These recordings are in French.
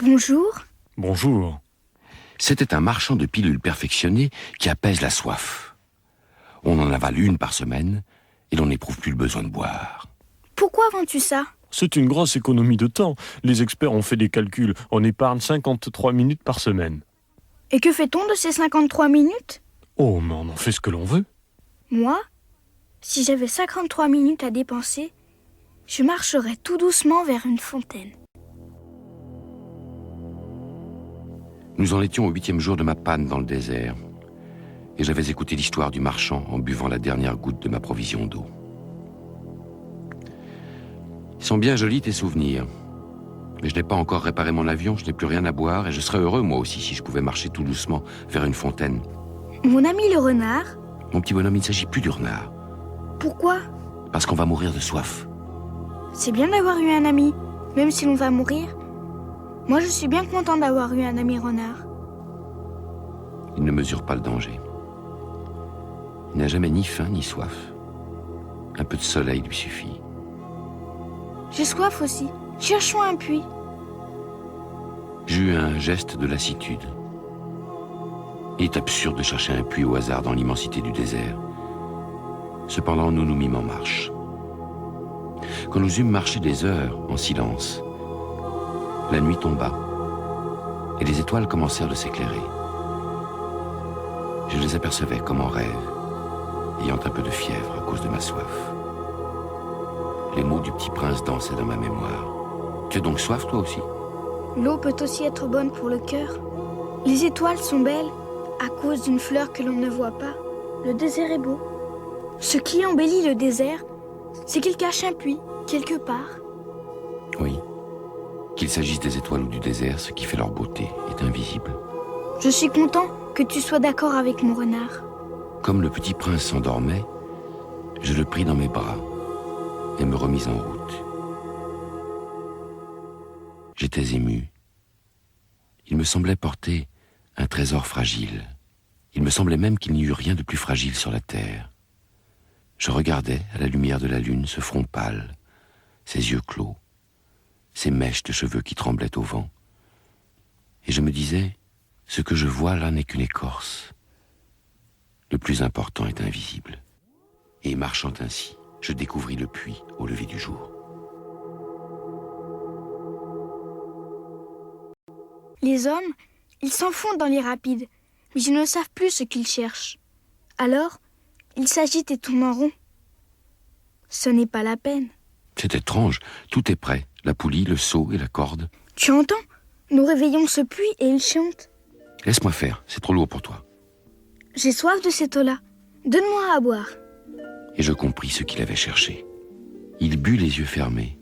Bonjour. Bonjour. C'était un marchand de pilules perfectionnées qui apaise la soif. On en avale une par semaine et l'on n'éprouve plus le besoin de boire. Pourquoi vends-tu ça? C'est une grosse économie de temps. Les experts ont fait des calculs. On épargne 53 minutes par semaine. Et que fait-on de ces 53 minutes? Oh, mais on en fait ce que l'on veut. Moi, si j'avais 53 minutes à dépenser, je marcherais tout doucement vers une fontaine. Nous en étions au 8e jour de ma panne dans le désert. Et j'avais écouté l'histoire du marchand en buvant la dernière goutte de ma provision d'eau. Ils sont bien jolis tes souvenirs. Mais je n'ai pas encore réparé mon avion, je n'ai plus rien à boire et je serais heureux moi aussi si je pouvais marcher tout doucement vers une fontaine. Mon ami le renard? Mon petit bonhomme, il ne s'agit plus du renard. Pourquoi? Parce qu'on va mourir de soif. C'est bien d'avoir eu un ami, même si l'on va mourir. Moi, je suis bien content d'avoir eu un ami renard. Il ne mesure pas le danger. Il n'a jamais ni faim ni soif. Un peu de soleil lui suffit. J'ai soif aussi. Cherchons un puits. J'eus un geste de lassitude. Il est absurde de chercher un puits au hasard dans l'immensité du désert. Cependant, nous nous mîmes en marche. Quand nous eûmes marché des heures en silence, la nuit tomba et les étoiles commencèrent de s'éclairer. Je les apercevais comme en rêve, ayant un peu de fièvre à cause de ma soif. Les mots du petit prince dansaient dans ma mémoire. Tu as donc soif, toi aussi? L'eau peut aussi être bonne pour le cœur. Les étoiles sont belles à cause d'une fleur que l'on ne voit pas. Le désert est beau. Ce qui embellit le désert, c'est qu'il cache un puits, quelque part. Oui. Qu'il s'agisse des étoiles ou du désert, ce qui fait leur beauté est invisible. Je suis content que tu sois d'accord avec mon renard. Comme le petit prince s'endormait, je le pris dans mes bras et me remis en route. J'étais ému. Il me semblait porter un trésor fragile. Il me semblait même qu'il n'y eût rien de plus fragile sur la terre. Je regardais, à la lumière de la lune, ce front pâle, ses yeux clos, ses mèches de cheveux qui tremblaient au vent. Et je me disais, ce que je vois là n'est qu'une écorce. Le plus important est invisible. Et marchant ainsi, je découvris le puits au lever du jour. Les hommes, ils s'enfoncent dans les rapides, mais ils ne savent plus ce qu'ils cherchent. Alors, ils s'agitent et tournent en rond. Ce n'est pas la peine. C'est étrange, tout est prêt, la poulie, le seau et la corde. Tu entends? Nous réveillons ce puits et il chante. Laisse-moi faire, c'est trop lourd pour toi. J'ai soif de cette eau-là. Donne-moi à boire. Et je compris ce qu'il avait cherché. Il but les yeux fermés.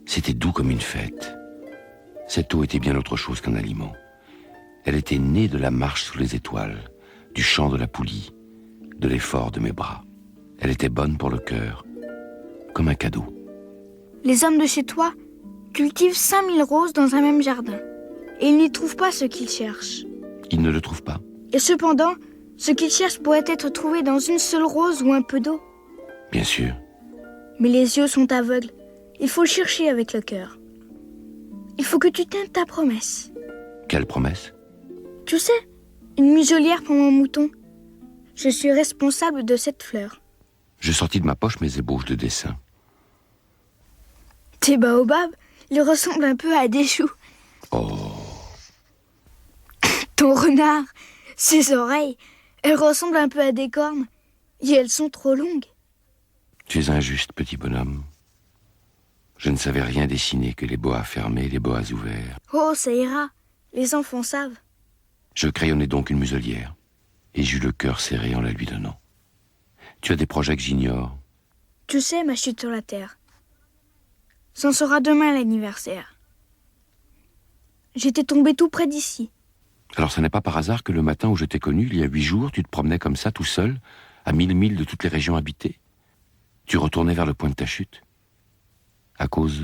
C'était doux comme une fête. Cette eau était bien autre chose qu'un aliment. Elle était née de la marche sous les étoiles, du chant de la poulie, de l'effort de mes bras. Elle était bonne pour le cœur, comme un cadeau. Les hommes de chez toi cultivent 5000 roses dans un même jardin. Et ils n'y trouvent pas ce qu'ils cherchent. Ils ne le trouvent pas? Et cependant, ce qu'ils cherchent pourrait être trouvé dans une seule rose ou un peu d'eau. Bien sûr. Mais les yeux sont aveugles. Il faut chercher avec le cœur. Il faut que tu tiennes ta promesse. Quelle promesse? Tu sais, une muselière pour mon mouton. Je suis responsable de cette fleur. Je sortis de ma poche mes ébauches de dessin. Tes baobabs, ils ressemblent un peu à des choux. Oh. Ton renard, ses oreilles, elles ressemblent un peu à des cornes. Et elles sont trop longues. Tu es injuste, petit bonhomme. Je ne savais rien dessiner que les boas fermés et les boas ouverts. Oh, ça ira. Les enfants savent. Je crayonnai donc une muselière, et j'eus le cœur serré en la lui donnant. Tu as des projets que j'ignore. Tu sais, ma chute sur la terre. C'en sera demain l'anniversaire. J'étais tombé tout près d'ici. Alors ce n'est pas par hasard que le matin où je t'ai connu, il y a 8 jours, tu te promenais comme ça, tout seul, à 1000 milles de toutes les régions habitées. Tu retournais vers le point de ta chute. À cause,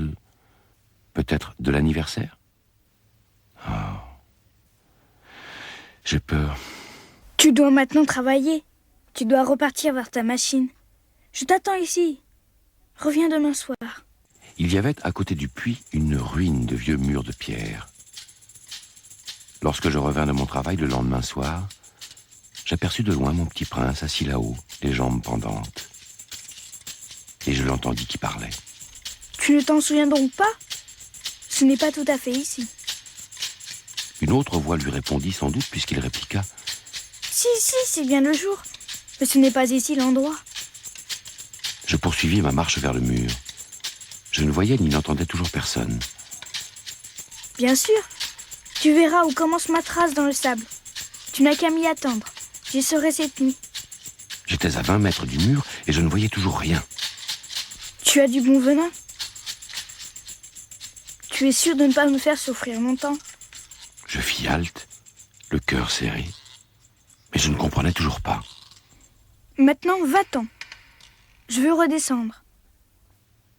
peut-être, de l'anniversaire? Oh. J'ai peur. Tu dois maintenant travailler. Tu dois repartir vers ta machine. Je t'attends ici. Reviens demain soir. Il y avait à côté du puits une ruine de vieux murs de pierre. Lorsque je revins de mon travail le lendemain soir, j'aperçus de loin mon petit prince assis là-haut, les jambes pendantes. Et je l'entendis qui parlait. Tu ne t'en souviens donc pas? Ce n'est pas tout à fait ici. Une autre voix lui répondit sans doute puisqu'il répliqua « Si, c'est bien le jour. Mais ce n'est pas ici l'endroit. » Je poursuivis ma marche vers le mur. Je ne voyais ni n'entendais toujours personne. Bien sûr. Tu verras où commence ma trace dans le sable. Tu n'as qu'à m'y attendre. J'y serai cette nuit. J'étais à 20 mètres du mur et je ne voyais toujours rien. Tu as du bon venin? Tu es sûr de ne pas me faire souffrir longtemps? Je fis halte, le cœur serré. Mais je ne comprenais toujours pas. Maintenant, va-t'en. Je veux redescendre.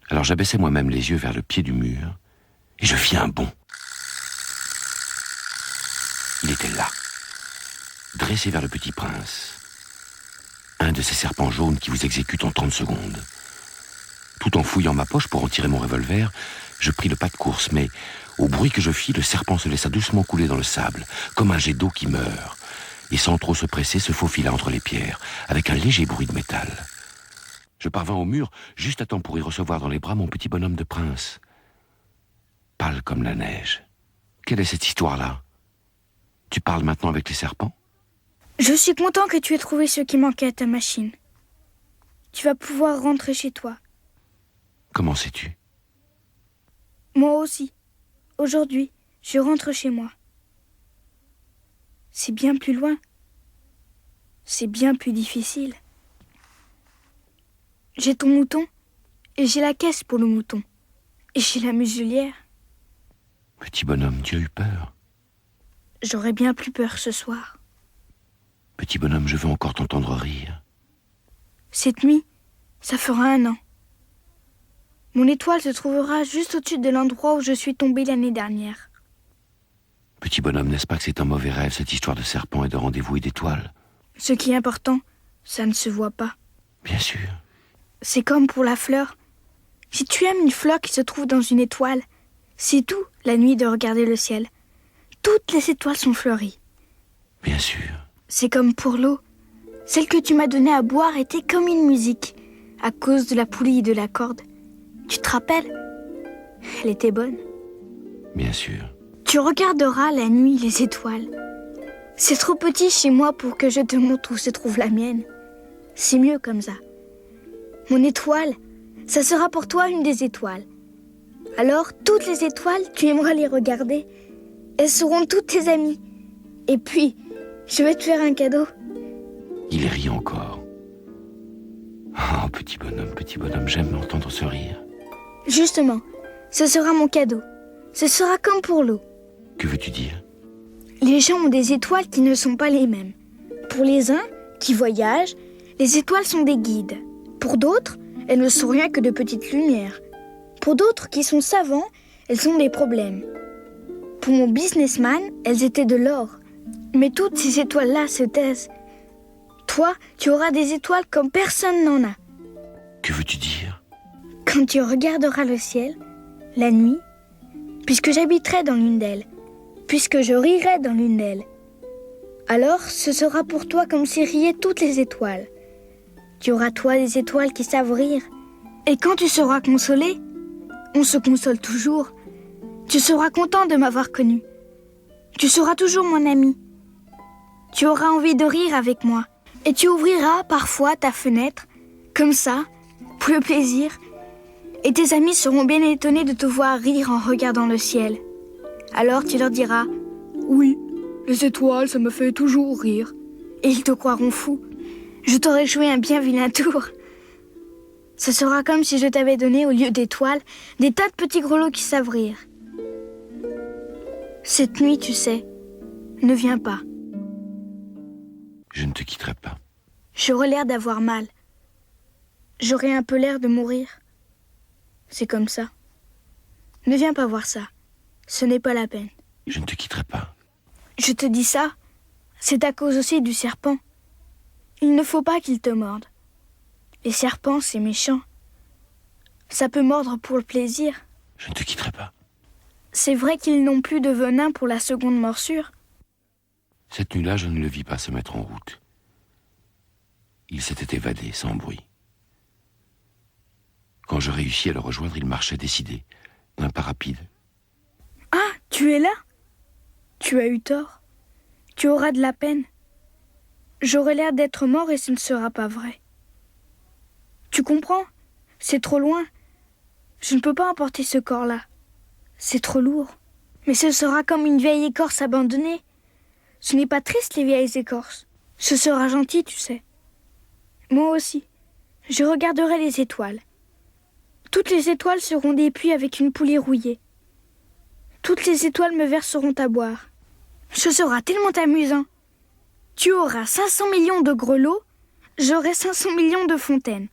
Alors j'abaissai moi-même les yeux vers le pied du mur et je fis un bond. Il était là, dressé vers le petit prince. Un de ces serpents jaunes qui vous exécutent en 30 secondes. Tout en fouillant ma poche pour en tirer mon revolver, je pris le pas de course, mais au bruit que je fis, le serpent se laissa doucement couler dans le sable, comme un jet d'eau qui meurt, et sans trop se presser, se faufila entre les pierres, avec un léger bruit de métal. Je parvins au mur, juste à temps pour y recevoir dans les bras mon petit bonhomme de prince, pâle comme la neige. Quelle est cette histoire-là? Tu parles maintenant avec les serpents? Je suis content que tu aies trouvé ce qui manquait à ta machine. Tu vas pouvoir rentrer chez toi. Comment sais-tu? Moi aussi. Aujourd'hui, je rentre chez moi. C'est bien plus loin. C'est bien plus difficile. J'ai ton mouton, et j'ai la caisse pour le mouton, et j'ai la muselière. Petit bonhomme, tu as eu peur? J'aurais bien plus peur ce soir. Petit bonhomme, je veux encore t'entendre rire. Cette nuit, ça fera 1 an. Mon étoile se trouvera juste au-dessus de l'endroit où je suis tombée l'année dernière. Petit bonhomme, n'est-ce pas que c'est un mauvais rêve, cette histoire de serpent et de rendez-vous et d'étoiles? Ce qui est important, ça ne se voit pas. Bien sûr. C'est comme pour la fleur. Si tu aimes une fleur qui se trouve dans une étoile, c'est tout la nuit de regarder le ciel. Toutes les étoiles sont fleuries. Bien sûr. C'est comme pour l'eau. Celle que tu m'as donnée à boire était comme une musique, à cause de la poulie et de la corde. Tu te rappelles? Elle était bonne. Bien sûr. Tu regarderas la nuit les étoiles. C'est trop petit chez moi pour que je te montre où se trouve la mienne. C'est mieux comme ça. Mon étoile, ça sera pour toi une des étoiles. Alors, toutes les étoiles, tu aimeras les regarder. Elles seront toutes tes amies. Et puis, je vais te faire un cadeau. Il rit encore. Oh, petit bonhomme, j'aime entendre ce rire. Justement, ce sera mon cadeau. Ce sera comme pour l'eau. Que veux-tu dire? Les gens ont des étoiles qui ne sont pas les mêmes. Pour les uns, qui voyagent, les étoiles sont des guides. Pour d'autres, elles ne sont rien que de petites lumières. Pour d'autres qui sont savants, elles sont des problèmes. Pour mon businessman, elles étaient de l'or. Mais toutes ces étoiles-là se taisent. Toi, tu auras des étoiles comme personne n'en a. Que veux-tu dire? Quand tu regarderas le ciel, la nuit, puisque j'habiterai dans l'une d'elles, puisque je rirai dans l'une d'elles, alors ce sera pour toi comme si riaient toutes les étoiles. Tu auras toi des étoiles qui savent rire. Et quand tu seras consolé, on se console toujours. Tu seras content de m'avoir connu. Tu seras toujours mon ami. Tu auras envie de rire avec moi. Et tu ouvriras parfois ta fenêtre, comme ça, pour le plaisir. Et tes amis seront bien étonnés de te voir rire en regardant le ciel. Alors tu leur diras « Oui, les étoiles, ça me fait toujours rire. » Et ils te croiront fou. Je t'aurai joué un bien vilain tour. Ce sera comme si je t'avais donné, au lieu d'étoiles, des tas de petits grelots qui savent rire. Cette nuit, tu sais, ne viens pas. Je ne te quitterai pas. J'aurai l'air d'avoir mal. J'aurai un peu l'air de mourir. C'est comme ça. Ne viens pas voir ça. Ce n'est pas la peine. Je ne te quitterai pas. Je te dis ça, c'est à cause aussi du serpent. Il ne faut pas qu'il te morde. Les serpents, c'est méchant. Ça peut mordre pour le plaisir. Je ne te quitterai pas. C'est vrai qu'ils n'ont plus de venin pour la seconde morsure. Cette nuit-là, je ne le vis pas se mettre en route. Il s'était évadé sans bruit. Quand je réussis à le rejoindre, il marchait décidé, d'un pas rapide. Ah, tu es là? Tu as eu tort. Tu auras de la peine. J'aurai l'air d'être mort et ce ne sera pas vrai. Tu comprends? C'est trop loin. Je ne peux pas emporter ce corps-là. C'est trop lourd. Mais ce sera comme une vieille écorce abandonnée. Ce n'est pas triste, les vieilles écorces. Ce sera gentil, tu sais. Moi aussi. Je regarderai les étoiles. Toutes les étoiles seront des puits avec une poulie rouillée. Toutes les étoiles me verseront à boire. Ce sera tellement amusant. Tu auras 500 millions de grelots, j'aurai 500 millions de fontaines.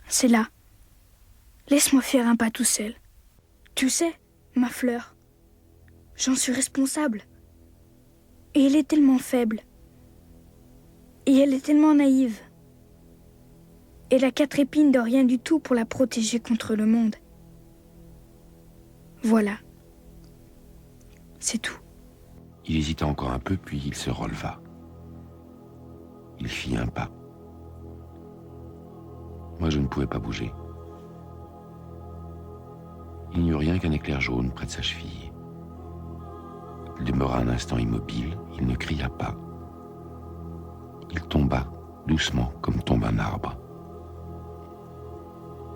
C'est là. Laisse-moi faire un pas tout seul. Tu sais, ma fleur, j'en suis responsable. Et elle est tellement faible. Et elle est tellement naïve. Elle a 4 épines de rien du tout pour la protéger contre le monde. Voilà. C'est tout. Il hésita encore un peu, puis il se releva. Il fit un pas. Moi, je ne pouvais pas bouger. Il n'y eut rien qu'un éclair jaune près de sa cheville. Il demeura un instant immobile, il ne cria pas. Il tomba, doucement, comme tombe un arbre.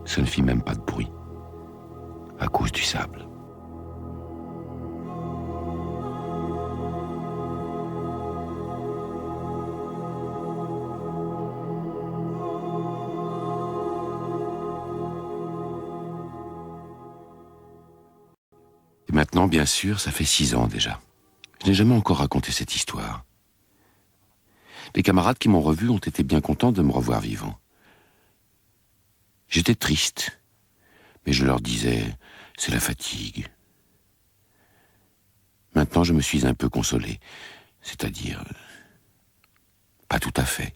Ça ne fit même pas de bruit, à cause du sable. Et maintenant, bien sûr, ça fait 6 ans déjà. Je n'ai jamais encore raconté cette histoire. Les camarades qui m'ont revu ont été bien contents de me revoir vivant. J'étais triste, mais je leur disais, c'est la fatigue. Maintenant, je me suis un peu consolé, c'est-à-dire, pas tout à fait.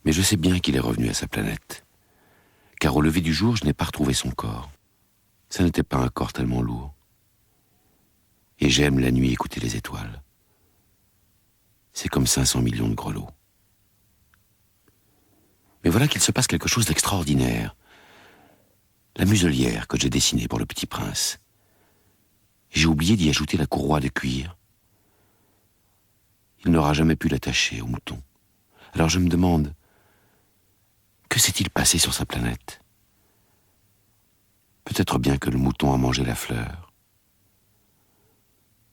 Mais je sais bien qu'il est revenu à sa planète, car au lever du jour, je n'ai pas retrouvé son corps. Ça n'était pas un corps tellement lourd. Et j'aime la nuit écouter les étoiles. C'est comme 500 millions de grelots. Mais voilà qu'il se passe quelque chose d'extraordinaire. La muselière que j'ai dessinée pour le petit prince. J'ai oublié d'y ajouter la courroie de cuir. Il n'aura jamais pu l'attacher au mouton. Alors je me demande, que s'est-il passé sur sa planète? Peut-être bien que le mouton a mangé la fleur.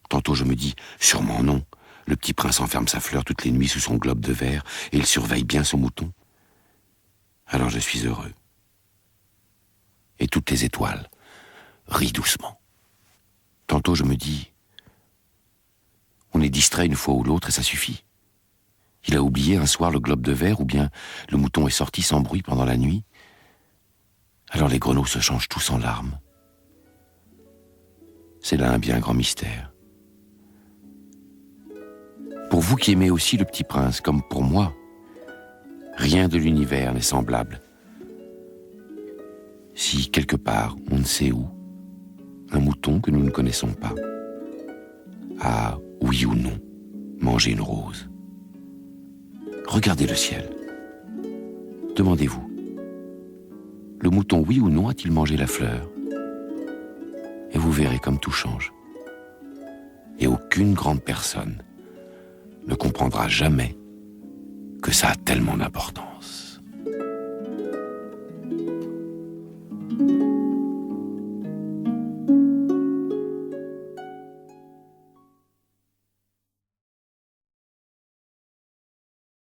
Tantôt je me dis, sûrement non. Le petit prince enferme sa fleur toutes les nuits sous son globe de verre et il surveille bien son mouton. Alors je suis heureux. Et toutes les étoiles rient doucement. Tantôt je me dis, on est distrait une fois ou l'autre et ça suffit. Il a oublié un soir le globe de verre ou bien le mouton est sorti sans bruit pendant la nuit. Alors les grelots se changent tous en larmes. C'est là un bien grand mystère. Pour vous qui aimez aussi le petit prince, comme pour moi, rien de l'univers n'est semblable. Si, quelque part, on ne sait où, un mouton que nous ne connaissons pas a, oui ou non, mangé une rose. Regardez le ciel. Demandez-vous, le mouton, oui ou non, a-t-il mangé la fleur? Et vous verrez comme tout change. Et aucune grande personne ne comprendra jamais que ça a tellement d'importance.